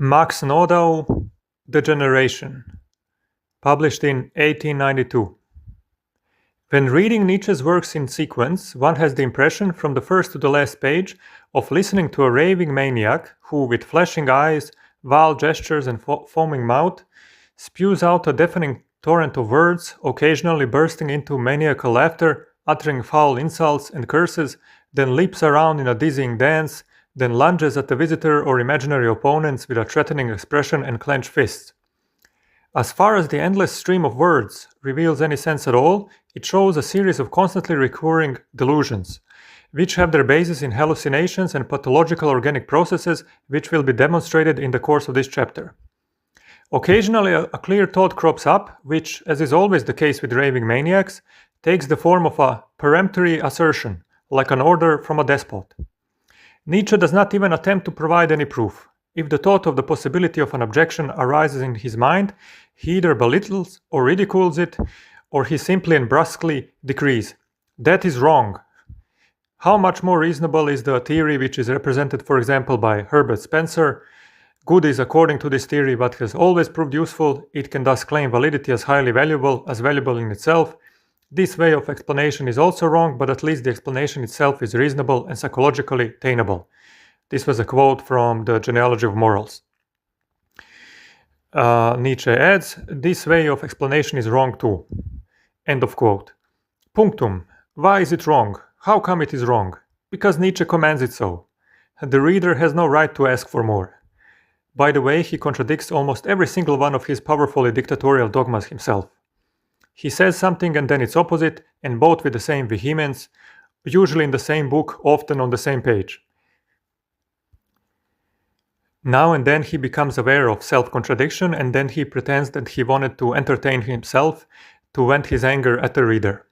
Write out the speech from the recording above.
Max Nordau, The Generation, published in 1892. When reading Nietzsche's works in sequence, one has the impression, from the first to the last page, of listening to a raving maniac who, with flashing eyes, wild gestures and foaming mouth, spews out a deafening torrent of words, occasionally bursting into maniacal laughter, uttering foul insults and curses, then leaps around in a dizzying dance, then lunges at the visitor or imaginary opponents with a threatening expression and clenched fists. As far as the endless stream of words reveals any sense at all, it shows a series of constantly recurring delusions, which have their basis in hallucinations and pathological organic processes, which will be demonstrated in the course of this chapter. Occasionally, a clear thought crops up, which, as is always the case with raving maniacs, takes the form of a peremptory assertion, like an order from a despot. Nietzsche does not even attempt to provide any proof. If the thought of the possibility of an objection arises in his mind, he either belittles or ridicules it, or he simply and brusquely decrees, "That is wrong." How much more reasonable is the theory which is represented, for example, by Herbert Spencer? Good is, according to this theory, what has always proved useful. It can thus claim validity as highly valuable, as valuable in itself. This way of explanation is also wrong, but at least the explanation itself is reasonable and psychologically attainable. This was a quote from the Genealogy of Morals. Nietzsche adds, "This way of explanation is wrong too." End of quote. Punctum. Why is it wrong? How come it is wrong? Because Nietzsche commands it so. The reader has no right to ask for more. By the way, he contradicts almost every single one of his powerfully dictatorial dogmas himself. He says something and then its opposite, and both with the same vehemence, usually in the same book, often on the same page. Now and then he becomes aware of self-contradiction, and then he pretends that he wanted to entertain himself, to vent his anger at the reader.